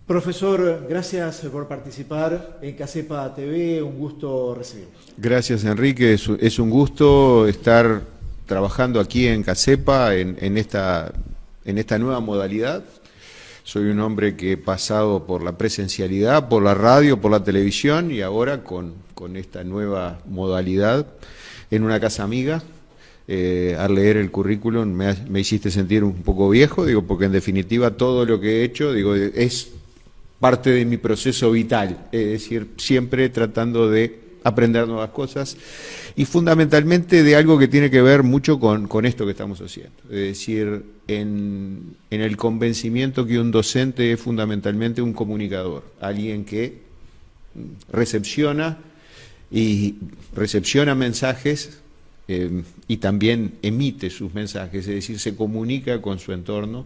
Profesor, gracias por participar en Cacepa TV, un gusto recibirlo. Gracias, Enrique, es un gusto estar trabajando aquí en Cacepa en esta nueva modalidad. Soy un hombre que he pasado por la presencialidad, por la radio, por la televisión y ahora con esta nueva modalidad en una casa amiga. Al leer el currículum me hiciste sentir un poco viejo, porque en definitiva todo lo que he hecho, es parte de mi proceso vital, es decir, siempre tratando de aprender nuevas cosas y fundamentalmente de algo que tiene que ver mucho con esto que estamos haciendo, es decir, en el convencimiento que un docente es fundamentalmente un comunicador, alguien que recepciona mensajes y también emite sus mensajes, es decir, se comunica con su entorno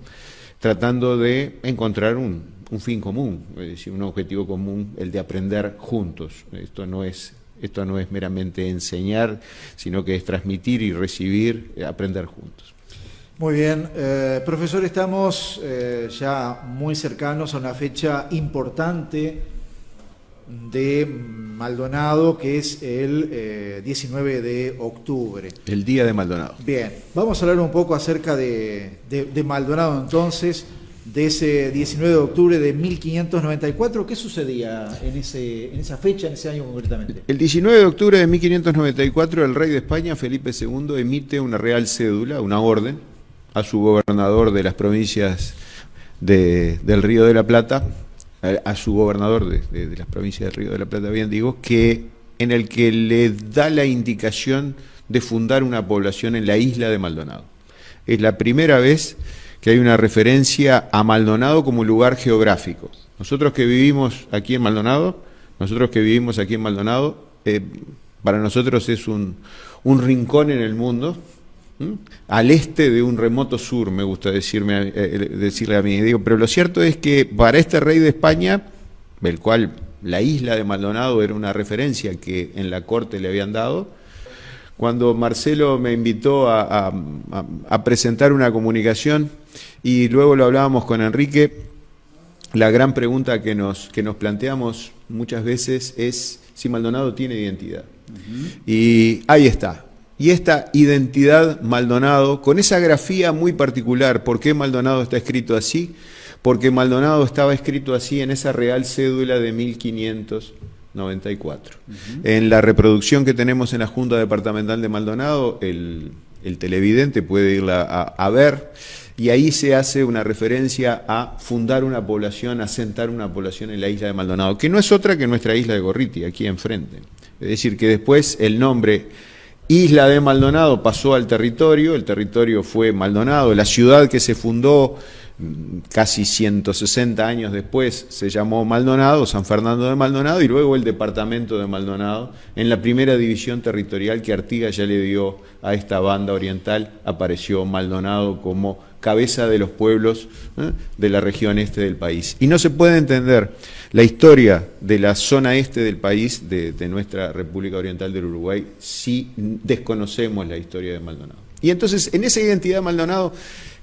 tratando de encontrar un fin común, es decir, un objetivo común, el de aprender juntos. Esto no es meramente enseñar, sino que es transmitir y recibir, aprender juntos. Muy bien, profesor, estamos ya muy cercanos a una fecha importante de Maldonado, que es el 19 de octubre. El Día de Maldonado. Bien, vamos a hablar un poco acerca de Maldonado entonces, de ese 19 de octubre de 1594. ¿Qué sucedía en esa fecha, en ese año concretamente? El 19 de octubre de 1594, el rey de España, Felipe II, emite una real cédula, una orden, a su gobernador de las provincias del Río de la Plata, a su gobernador de las provincias del Río de la Plata, bien digo, en el que le da la indicación de fundar una población en la isla de Maldonado. Es la primera vez que hay una referencia a Maldonado como lugar geográfico. Nosotros que vivimos aquí en Maldonado, para nosotros es un rincón en el mundo, al este de un remoto sur, me gusta decirle a mí. Pero lo cierto es que para este rey de España, del cual la isla de Maldonado era una referencia que en la corte le habían dado, cuando Marcelo me invitó a presentar una comunicación y luego lo hablábamos con Enrique, la gran pregunta que nos planteamos muchas veces es si Maldonado tiene identidad. Y ahí está. Y esta identidad Maldonado, con esa grafía muy particular, ¿por qué Maldonado está escrito así? Porque Maldonado estaba escrito así en esa real cédula de 1594. En la reproducción que tenemos en la Junta Departamental de Maldonado, el televidente puede irla a ver, y ahí se hace una referencia a fundar una población, a asentar una población en la isla de Maldonado, que no es otra que nuestra isla de Gorriti, aquí enfrente. Es decir, que después el nombre Isla de Maldonado pasó al territorio, el territorio fue Maldonado, la ciudad que se fundó casi 160 años después se llamó Maldonado, San Fernando de Maldonado, y luego el departamento de Maldonado, en la primera división territorial que Artigas ya le dio a esta banda oriental, apareció Maldonado como cabeza de los pueblos de la región este del país. Y no se puede entender la historia de la zona este del país, de nuestra República Oriental del Uruguay, si desconocemos la historia de Maldonado. Y entonces, en esa identidad de Maldonado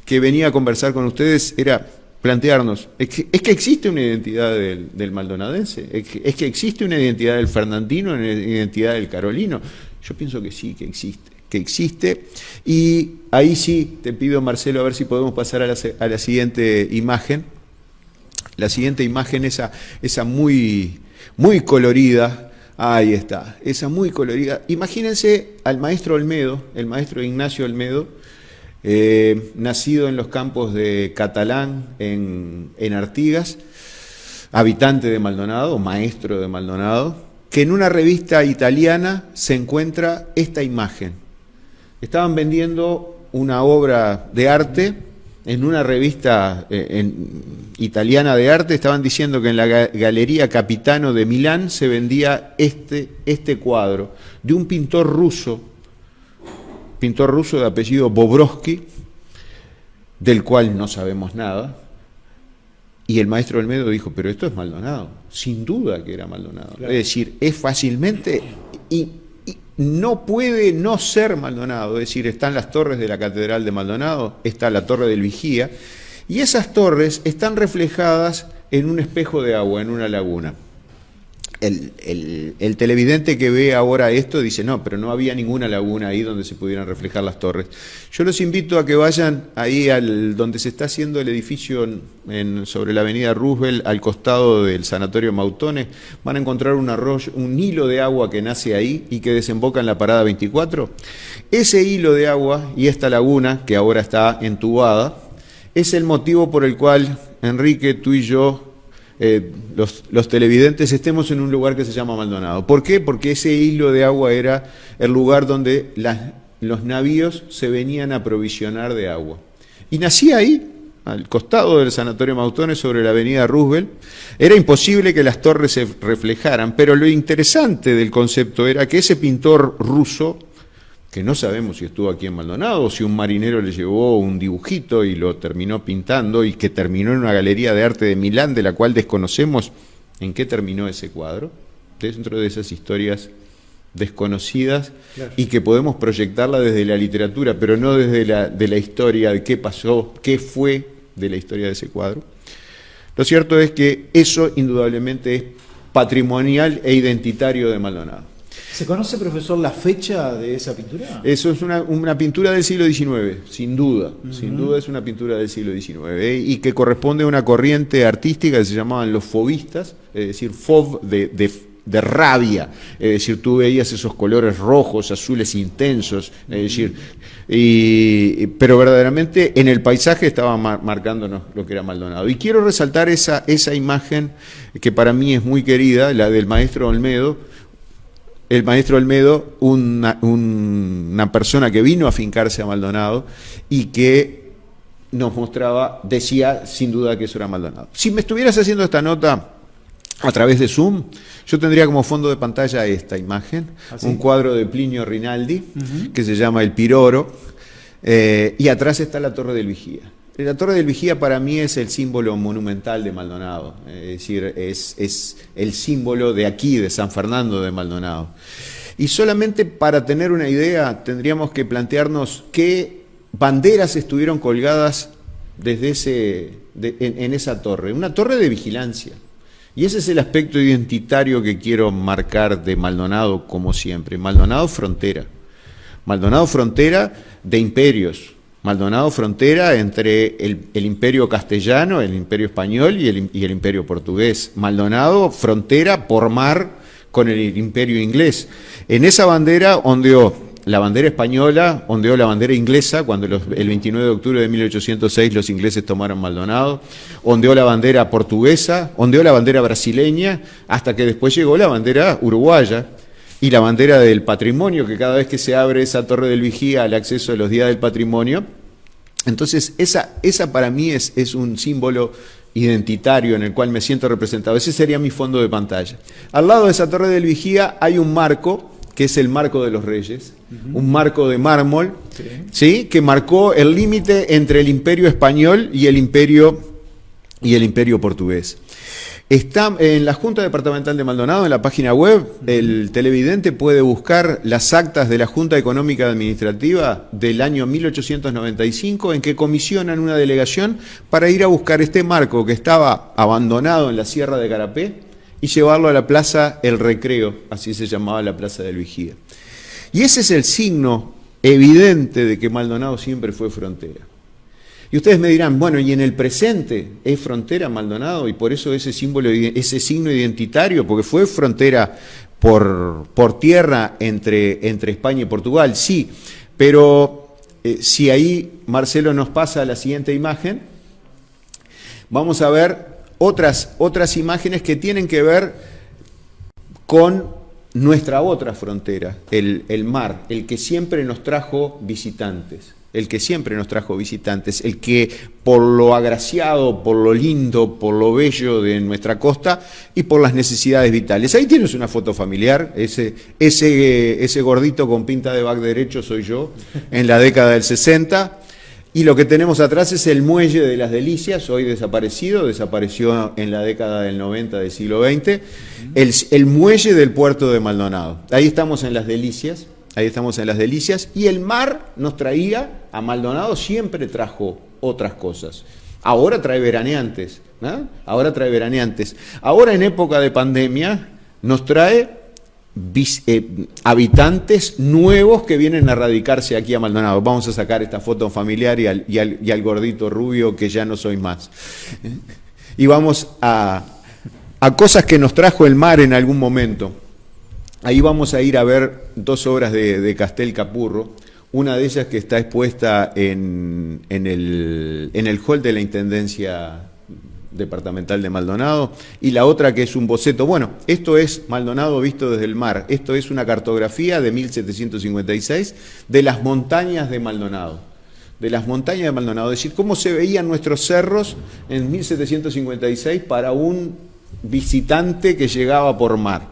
que venía a conversar con ustedes, era plantearnos, es que existe una identidad del maldonadense, es que existe una identidad del fernandino, una identidad del carolino. Yo pienso que sí, que existe, y ahí sí te pido, Marcelo, a ver si podemos pasar a la siguiente imagen. La siguiente imagen, esa muy colorida, ahí está, esa muy colorida. Imagínense al maestro Olmedo, el maestro Ignacio Olmedo, nacido en los campos de Catalán, en Artigas, habitante de Maldonado, maestro de Maldonado, que en una revista italiana se encuentra esta imagen. Estaban vendiendo una obra de arte en una revista italiana de arte, estaban diciendo que en la Galería Capitano de Milán se vendía este cuadro de un pintor ruso de apellido Bobrovsky, del cual no sabemos nada, y el maestro Olmedo dijo, pero esto es Maldonado, sin duda que era Maldonado. Claro. Es decir, es fácilmente, y no puede no ser Maldonado, es decir, están las torres de la Catedral de Maldonado, está la Torre del Vigía, y esas torres están reflejadas en un espejo de agua, en una laguna. El televidente que ve ahora esto dice, no, pero no había ninguna laguna ahí donde se pudieran reflejar las torres. Yo los invito a que vayan ahí donde se está haciendo el edificio sobre la avenida Roosevelt, al costado del Sanatorio Mautones. Van a encontrar un arroyo, un hilo de agua que nace ahí y que desemboca en la parada 24. Ese hilo de agua y esta laguna, que ahora está entubada, es el motivo por el cual, Enrique, tú y yo, los televidentes, estemos en un lugar que se llama Maldonado. ¿Por qué? Porque ese hilo de agua era el lugar donde los navíos se venían a aprovisionar de agua. Y nacía ahí, al costado del Sanatorio Mautones, sobre la avenida Roosevelt. Era imposible que las torres se reflejaran, pero lo interesante del concepto era que ese pintor ruso, que no sabemos si estuvo aquí en Maldonado o si un marinero le llevó un dibujito y lo terminó pintando y que terminó en una galería de arte de Milán, de la cual desconocemos en qué terminó ese cuadro, dentro de esas historias desconocidas, claro, y que podemos proyectarla desde la literatura, pero no desde la historia de qué pasó, qué fue de la historia de ese cuadro. Lo cierto es que eso indudablemente es patrimonial e identitario de Maldonado. ¿Se conoce, profesor, la fecha de esa pintura? Eso es una pintura del siglo XIX, sin duda. Sin duda es una pintura del siglo XIX, y que corresponde a una corriente artística que se llamaban los fauvistas, es decir, fauve de rabia, es decir, tú veías esos colores rojos, azules intensos, es decir, pero verdaderamente en el paisaje estaba marcándonos lo que era Maldonado. Y quiero resaltar esa imagen que para mí es muy querida, la del maestro Olmedo. El maestro Olmedo, una persona que vino a afincarse a Maldonado y que nos mostraba, decía sin duda que eso era Maldonado. Si me estuvieras haciendo esta nota a través de Zoom, yo tendría como fondo de pantalla esta imagen, ¿así? Un cuadro de Plinio Rinaldi, que se llama El Piroro, y atrás está la Torre del Vigía. La Torre del Vigía para mí es el símbolo monumental de Maldonado, es decir, es el símbolo de aquí, de San Fernando de Maldonado. Y solamente para tener una idea tendríamos que plantearnos qué banderas estuvieron colgadas desde en esa torre, una torre de vigilancia. Y ese es el aspecto identitario que quiero marcar de Maldonado, como siempre. Maldonado frontera de imperios. Maldonado frontera entre el imperio castellano, el imperio español y el imperio portugués. Maldonado frontera por mar con el imperio inglés. En esa bandera ondeó la bandera española, ondeó la bandera inglesa cuando el 29 de octubre de 1806 los ingleses tomaron Maldonado, ondeó la bandera portuguesa, ondeó la bandera brasileña, hasta que después llegó la bandera uruguaya. Y la bandera del patrimonio, que cada vez que se abre esa Torre del Vigía al acceso de los días del patrimonio. Entonces esa para mí es un símbolo identitario en el cual me siento representado. Ese sería mi fondo de pantalla. Al lado de esa Torre del Vigía hay un marco, que es el Marco de los Reyes, un marco de mármol, ¿sí? Que marcó el límite entre el imperio español y el imperio portugués. Está en la Junta Departamental de Maldonado, en la página web, el televidente puede buscar las actas de la Junta Económica Administrativa del año 1895, en que comisionan una delegación para ir a buscar este marco que estaba abandonado en la Sierra de Carapé y llevarlo a la Plaza El Recreo, así se llamaba la Plaza del Vigía. Y ese es el signo evidente de que Maldonado siempre fue frontera. Y ustedes me dirán, bueno, y en el presente es frontera Maldonado, y por eso ese símbolo, ese signo identitario, porque fue frontera por tierra entre España y Portugal, sí, pero si ahí Marcelo nos pasa la siguiente imagen, vamos a ver otras imágenes que tienen que ver con nuestra otra frontera, el mar, el que siempre nos trajo visitantes. El que por lo agraciado, por lo lindo, por lo bello de nuestra costa y por las necesidades vitales. Ahí tienes una foto familiar, ese gordito con pinta de back derecho soy yo, en la década del 60, y lo que tenemos atrás es el muelle de Las Delicias, hoy desapareció en la década del 90 del siglo XX, el muelle del puerto de Maldonado. Ahí estamos en Las Delicias. Y el mar nos traía, a Maldonado siempre trajo otras cosas. Ahora trae veraneantes, ¿no? Ahora trae veraneantes. Ahora en época de pandemia nos trae habitantes nuevos que vienen a radicarse aquí a Maldonado. Vamos a sacar esta foto familiar y al gordito rubio que ya no soy más. Y vamos a cosas que nos trajo el mar en algún momento. Ahí vamos a ir a ver 2 obras de Castel Capurro. Una de ellas que está expuesta en el hall de la Intendencia Departamental de Maldonado, y la otra que es un boceto. Bueno, esto es Maldonado visto desde el mar. Esto es una cartografía de 1756 de las montañas de Maldonado. De las montañas de Maldonado. Es decir, cómo se veían nuestros cerros en 1756 para un visitante que llegaba por mar.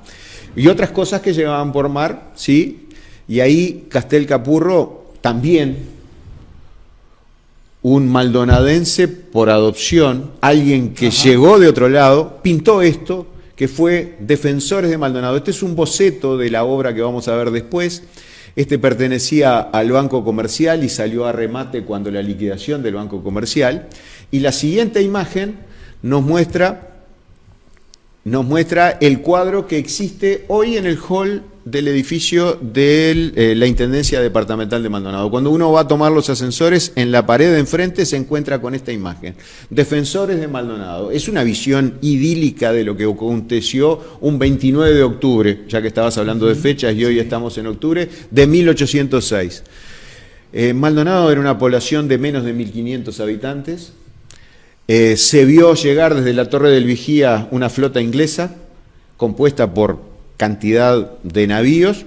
Y otras cosas que llegaban por mar, ¿sí? Y ahí Castel Capurro también, un maldonadense por adopción, alguien que llegó de otro lado, pintó esto, que fue Defensores de Maldonado. Este es un boceto de la obra que vamos a ver después. Este pertenecía al Banco Comercial y salió a remate cuando la liquidación del Banco Comercial. Y la siguiente imagen nos muestra el cuadro que existe hoy en el hall del edificio de la Intendencia Departamental de Maldonado. Cuando uno va a tomar los ascensores, en la pared de enfrente se encuentra con esta imagen. Defensores de Maldonado. Es una visión idílica de lo que aconteció un 29 de octubre, ya que estabas hablando de fechas y hoy estamos en octubre, de 1806. Maldonado era una población de menos de 1.500 habitantes. Se vio llegar desde la Torre del Vigía una flota inglesa compuesta por cantidad de navíos.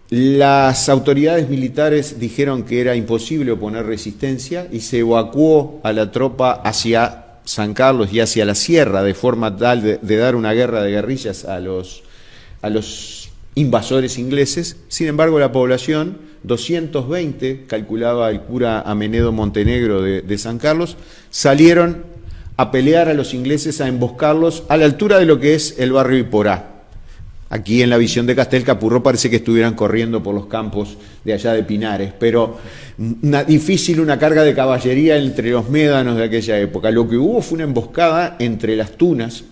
Las autoridades militares dijeron que era imposible oponer resistencia y se evacuó a la tropa hacia San Carlos y hacia la sierra de forma tal de dar una guerra de guerrillas a los invasores ingleses. Sin embargo, la población, 220, calculaba el cura Amenedo Montenegro de San Carlos, salieron a pelear a los ingleses, a emboscarlos a la altura de lo que es el barrio Iporá. Aquí en la visión de Castel Capurro parece que estuvieran corriendo por los campos de allá de Pinares, pero difícil una carga de caballería entre los médanos de aquella época. Lo que hubo fue una emboscada entre las tunas.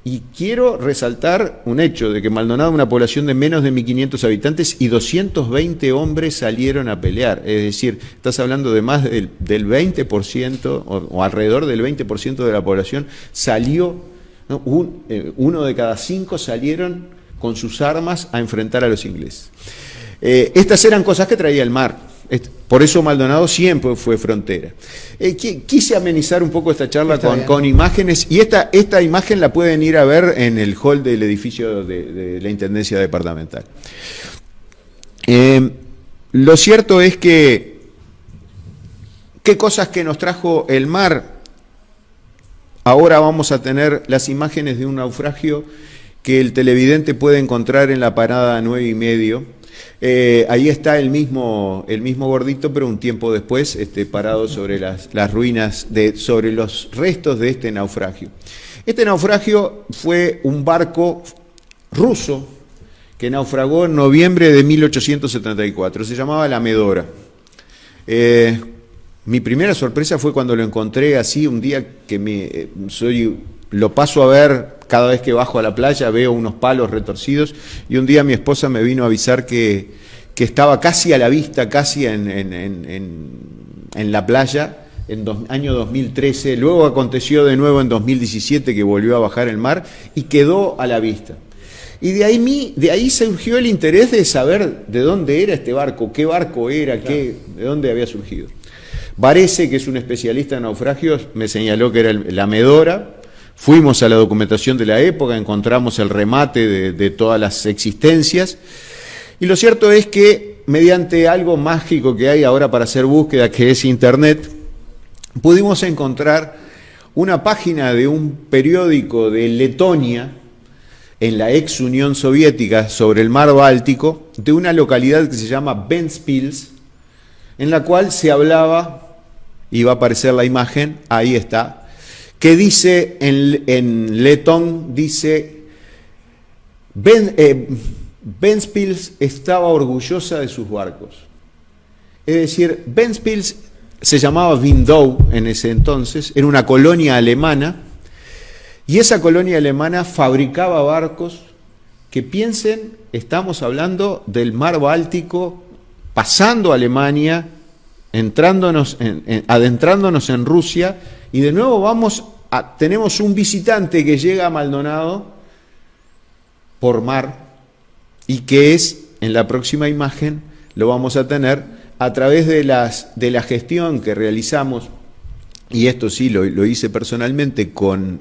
Y quiero resaltar un hecho de que Maldonado, una población de menos de 1.500 habitantes y 220 hombres salieron a pelear. Es decir, estás hablando de más del 20% o alrededor del 20% de la población salió, ¿no? Uno de cada 5 salieron con sus armas a enfrentar a los ingleses. Estas eran cosas que traía el mar. Por eso Maldonado siempre fue frontera. Quise amenizar un poco esta charla con imágenes, y esta imagen la pueden ir a ver en el hall del edificio de la Intendencia Departamental. Lo cierto es que, ¿qué cosas que nos trajo el mar? Ahora vamos a tener las imágenes de un naufragio que el televidente puede encontrar en la parada 9:30. Ahí está el mismo gordito, pero un tiempo después, parado sobre las ruinas, sobre los restos de este naufragio. Este naufragio fue un barco ruso que naufragó en noviembre de 1874, se llamaba la Medora. Mi primera sorpresa fue cuando lo encontré así, un día que lo paso a ver cada vez que bajo a la playa, veo unos palos retorcidos, y un día mi esposa me vino a avisar que estaba casi a la vista, casi en la playa, año 2013, luego aconteció de nuevo en 2017 que volvió a bajar el mar y quedó a la vista. Y de ahí surgió el interés de saber de dónde era este barco, qué barco era, claro, de dónde había surgido. Varese, que es un especialista en naufragios, me señaló que era la Medora. Fuimos a la documentación de la época, encontramos el remate de todas las existencias, y lo cierto es que mediante algo mágico que hay ahora para hacer búsqueda, que es Internet, pudimos encontrar una página de un periódico de Letonia, en la ex Unión Soviética, sobre el mar Báltico, de una localidad que se llama Ventspils, en la cual se hablaba, y va a aparecer la imagen, ahí está, que dice en letón, dice, Ventspils estaba orgullosa de sus barcos. Es decir, Ventspils se llamaba Windau en ese entonces, era una colonia alemana, y esa colonia alemana fabricaba barcos que, piensen, estamos hablando del mar Báltico, pasando a Alemania, adentrándonos en Rusia, y de nuevo tenemos un visitante que llega a Maldonado por mar, y que es, en la próxima imagen, lo vamos a tener a través de la gestión que realizamos, y esto sí lo hice personalmente con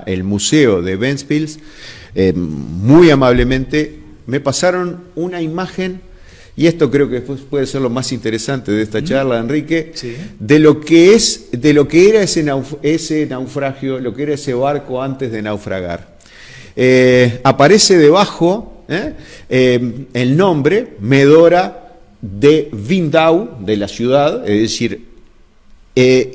el Museo de Ventspils. Muy amablemente me pasaron una imagen, y esto creo que puede ser lo más interesante de esta charla, Enrique, sí, de lo que era ese naufragio, lo que era ese barco antes de naufragar. Aparece debajo el nombre Medora de Windau, de la ciudad, es decir,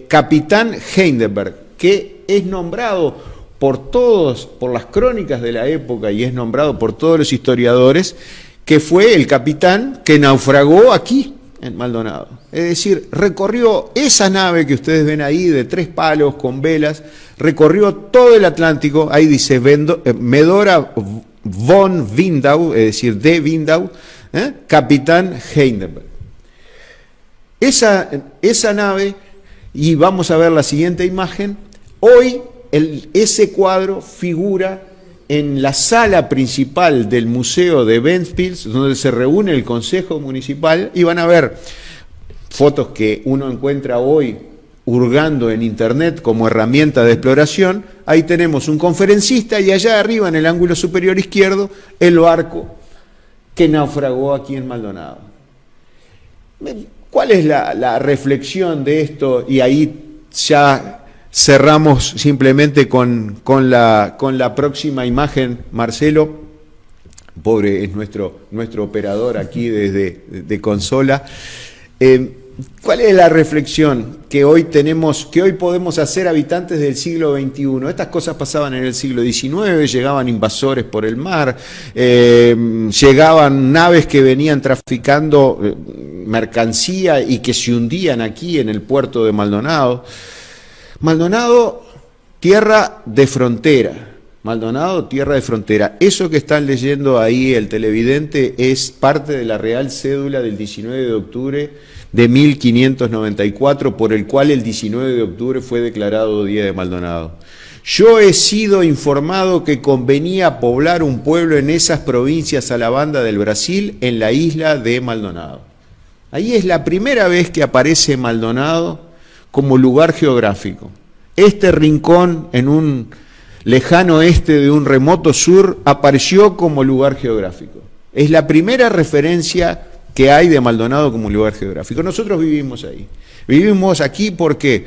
Capitán Heidelberg, que es nombrado por las crónicas de la época y es nombrado por todos los historiadores, que fue el capitán que naufragó aquí en Maldonado. Es decir, recorrió esa nave que ustedes ven ahí de 3 palos con velas, recorrió todo el Atlántico, ahí dice Medora von Windau, es decir, de Windau, Capitán Heidelberg. Esa nave, y vamos a ver la siguiente imagen, hoy ese cuadro figura en la sala principal del Museo de Ventspils, donde se reúne el Consejo Municipal, y van a ver fotos que uno encuentra hoy hurgando en internet como herramienta de exploración. Ahí tenemos un conferencista y allá arriba en el ángulo superior izquierdo el barco que naufragó aquí en Maldonado. ¿Cuál es la reflexión de esto? Y ahí ya cerramos simplemente con la próxima imagen. Marcelo, pobre es nuestro operador aquí de consola. ¿Cuál es la reflexión que hoy podemos hacer habitantes del siglo XXI? Estas cosas pasaban en el siglo XIX, llegaban invasores por el mar, llegaban naves que venían traficando mercancía y que se hundían aquí en el puerto de Maldonado. Maldonado, tierra de frontera. Maldonado, tierra de frontera. Eso que están leyendo ahí el televidente es parte de la Real Cédula del 19 de octubre de 1594, por el cual el 19 de octubre fue declarado Día de Maldonado. Yo he sido informado que convenía poblar un pueblo en esas provincias a la banda del Brasil, en la isla de Maldonado. Ahí es la primera vez que aparece Maldonado como lugar geográfico. Este rincón en un lejano este de un remoto sur apareció como lugar geográfico. Es la primera referencia que hay de Maldonado como lugar geográfico. Nosotros vivimos ahí. Vivimos aquí porque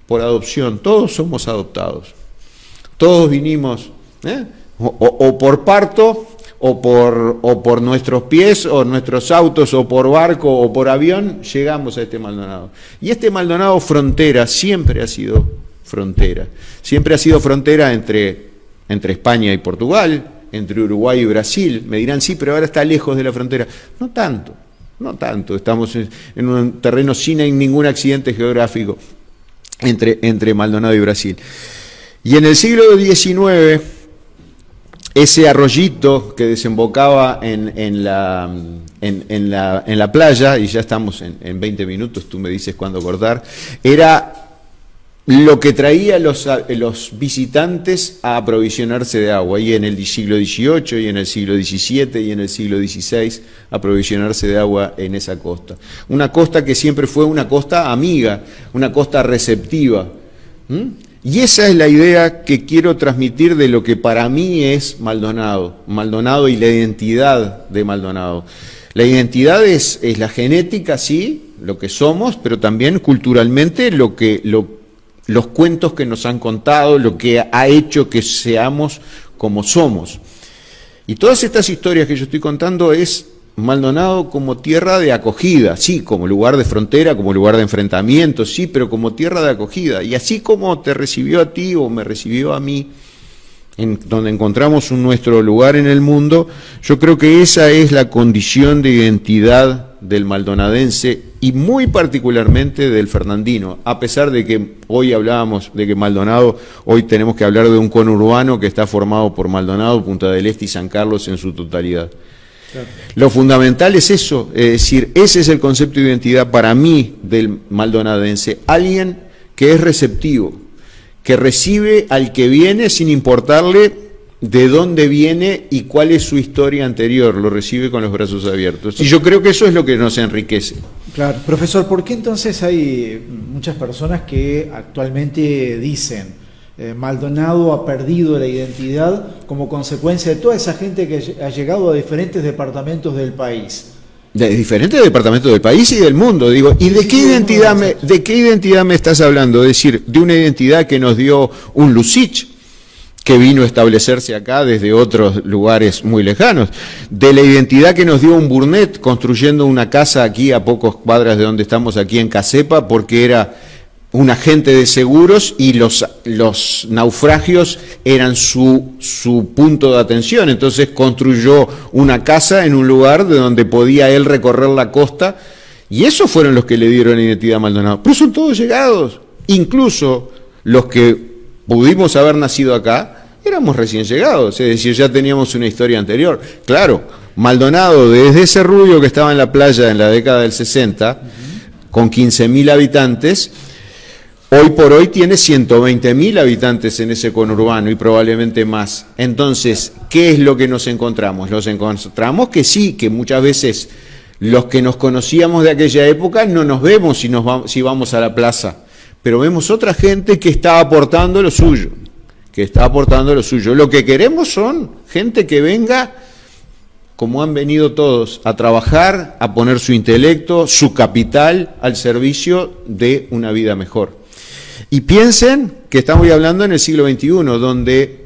por adopción, todos somos adoptados. Todos vinimos o por parto, o por nuestros pies, o nuestros autos, o por barco, o por avión, llegamos a este Maldonado. Y este Maldonado frontera siempre ha sido frontera. Siempre ha sido frontera entre España y Portugal, entre Uruguay y Brasil. Me dirán, sí, pero ahora está lejos de la frontera. No tanto, no tanto. Estamos en un terreno sin ningún accidente geográfico entre Maldonado y Brasil. Y en el siglo XIX, ese arroyito que desembocaba en la playa, y ya estamos en 20 minutos, tú me dices cuándo cortar, era lo que traía los visitantes a aprovisionarse de agua, y en el siglo XVIII, y en el siglo XVII, y en el siglo XVI, aprovisionarse de agua en esa costa. Una costa que siempre fue una costa amiga, una costa receptiva. Y esa es la idea que quiero transmitir de lo que para mí es Maldonado y la identidad de Maldonado. La identidad es la genética, sí, lo que somos, pero también culturalmente los cuentos que nos han contado, lo que ha hecho que seamos como somos. Y todas estas historias que yo estoy contando es Maldonado como tierra de acogida, sí, como lugar de frontera, como lugar de enfrentamiento, sí, pero como tierra de acogida. Y así como te recibió a ti o me recibió a mí, donde encontramos nuestro lugar en el mundo, yo creo que esa es la condición de identidad del maldonadense y muy particularmente del fernandino, a pesar de que hoy hablábamos de que Maldonado, hoy tenemos que hablar de un conurbano que está formado por Maldonado, Punta del Este y San Carlos en su totalidad. Claro. Lo fundamental es eso, es decir, ese es el concepto de identidad para mí del maldonadense, alguien que es receptivo, que recibe al que viene sin importarle de dónde viene y cuál es su historia anterior, lo recibe con los brazos abiertos. Y yo creo que eso es lo que nos enriquece. Claro. Profesor, ¿por qué entonces hay muchas personas que actualmente dicen Maldonado ha perdido la identidad como consecuencia de toda esa gente que ha llegado a diferentes departamentos del país? De diferentes departamentos del país y del mundo, digo. ¿Y de qué identidad me estás hablando? Es decir, de una identidad que nos dio un Lucic, que vino a establecerse acá desde otros lugares muy lejanos, de la identidad que nos dio un Burnett construyendo una casa aquí a pocas cuadras de donde estamos aquí en Casepa, porque era un agente de seguros y los naufragios eran su punto de atención, entonces construyó una casa en un lugar de donde podía él recorrer la costa, y esos fueron los que le dieron identidad a Maldonado. Pero son todos llegados, incluso los que pudimos haber nacido acá, éramos recién llegados, es decir, ya teníamos una historia anterior. Claro, Maldonado, desde ese rubio que estaba en la playa en la década del 60, con 15.000 habitantes, hoy por hoy tiene 120.000 habitantes en ese conurbano y probablemente más. Entonces, ¿qué es lo que nos encontramos? Nos encontramos que sí, que muchas veces los que nos conocíamos de aquella época no nos vemos si vamos a la plaza, pero vemos otra gente que está aportando lo suyo, Lo que queremos son gente que venga, como han venido todos, a trabajar, a poner su intelecto, su capital al servicio de una vida mejor. Y piensen que estamos hablando en el siglo XXI, donde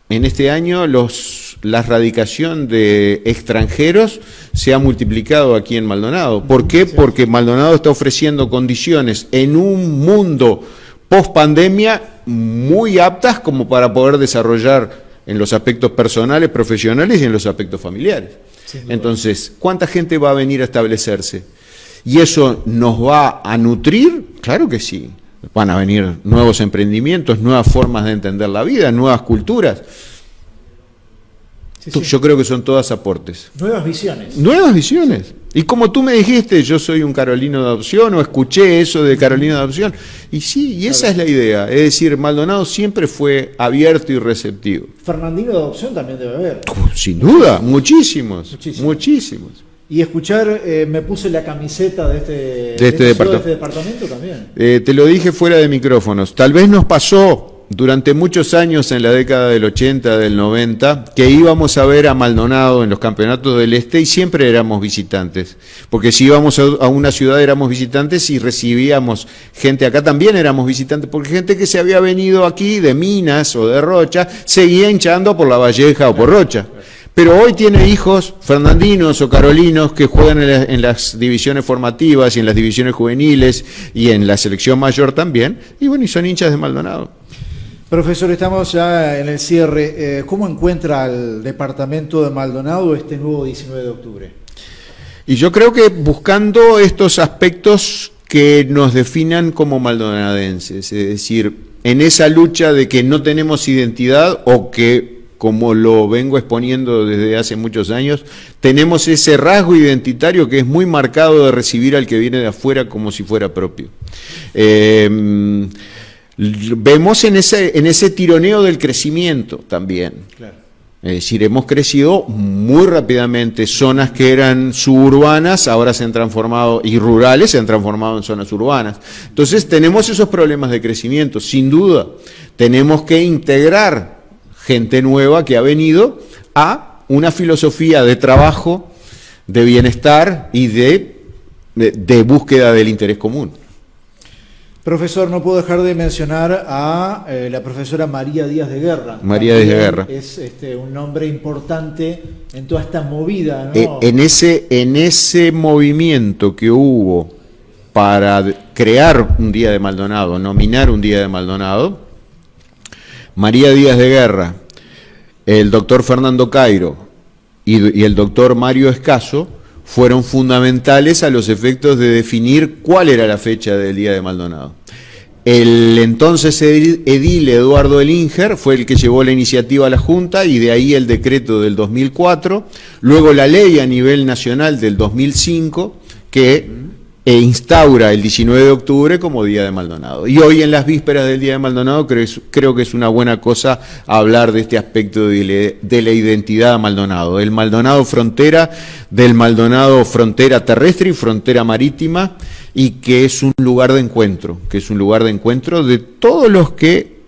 en este año la radicación de extranjeros se ha multiplicado aquí en Maldonado. ¿Por qué? Porque Maldonado está ofreciendo condiciones en un mundo post-pandemia muy aptas como para poder desarrollar en los aspectos personales, profesionales y en los aspectos familiares. Entonces, ¿cuánta gente va a venir a establecerse? ¿Y eso nos va a nutrir? Claro que sí. Van a venir nuevos emprendimientos, nuevas formas de entender la vida, nuevas culturas. Yo creo que son todas aportes. Nuevas visiones. Nuevas visiones. Y como tú me dijiste, yo soy un carolino de adopción, o escuché eso de carolino de adopción. Y sí, y esa es la idea. Es decir, Maldonado siempre fue abierto y receptivo. Fernandino de adopción también debe haber. Sin duda, muchísimos. Y escuchar, me puse la camiseta de este departamento también. Te lo dije fuera de micrófonos. Tal vez nos pasó durante muchos años en la década del 80, del 90, que íbamos a ver a Maldonado en los campeonatos del Este y siempre éramos visitantes. Porque si íbamos a una ciudad éramos visitantes y recibíamos gente acá también éramos visitantes, porque gente que se había venido aquí de Minas o de Rocha seguía hinchando por La Valleja o por Rocha. Pero hoy tiene hijos fernandinos o carolinos que juegan en las divisiones formativas y en las divisiones juveniles y en la selección mayor también, y bueno, y son hinchas de Maldonado. Profesor, estamos ya en el cierre. ¿Cómo encuentra el departamento de Maldonado este nuevo 19 de octubre? Y yo creo que buscando estos aspectos que nos definan como maldonadenses, es decir, en esa lucha de que no tenemos identidad o que, como lo vengo exponiendo desde hace muchos años, tenemos ese rasgo identitario que es muy marcado de recibir al que viene de afuera como si fuera propio. Vemos en ese tironeo del crecimiento también. Claro. Es decir, hemos crecido muy rápidamente. Zonas que eran suburbanas ahora se han transformado, y rurales se han transformado en zonas urbanas. Entonces tenemos esos problemas de crecimiento, sin duda. Tenemos que integrar gente nueva que ha venido a una filosofía de trabajo, de bienestar y de búsqueda del interés común. Profesor, no puedo dejar de mencionar a la profesora María Díaz de Guerra. María Díaz de Guerra. Es un nombre importante en toda esta movida, ¿no? En ese movimiento que hubo para crear un Día de Maldonado, nominar un Día de Maldonado, María Díaz de Guerra, el doctor Fernando Cairo y el doctor Mario Escaso fueron fundamentales a los efectos de definir cuál era la fecha del Día de Maldonado. El entonces edil Eduardo Elinger fue el que llevó la iniciativa a la Junta y de ahí el decreto del 2004, luego la ley a nivel nacional del 2005 que instaura el 19 de octubre como Día de Maldonado. Y hoy en las vísperas del Día de Maldonado creo que es una buena cosa hablar de este aspecto de la identidad de Maldonado, del Maldonado frontera terrestre y frontera marítima, y que es un lugar de encuentro, de todos los que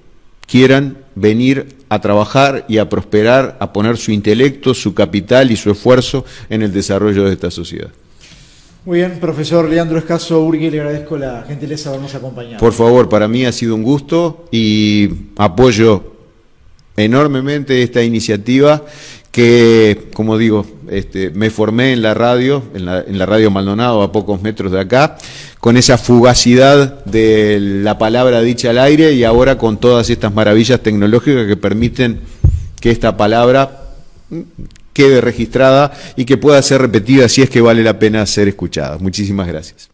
quieran venir a trabajar y a prosperar, a poner su intelecto, su capital y su esfuerzo en el desarrollo de esta sociedad. Muy bien, profesor Leandro Escaso Urgui, le agradezco la gentileza de habernos acompañado. Por favor, para mí ha sido un gusto y apoyo enormemente esta iniciativa que, como digo, me formé en la radio, en la radio Maldonado, a pocos metros de acá, con esa fugacidad de la palabra dicha al aire y ahora con todas estas maravillas tecnológicas que permiten que esta palabra quede registrada y que pueda ser repetida si es que vale la pena ser escuchada. Muchísimas gracias.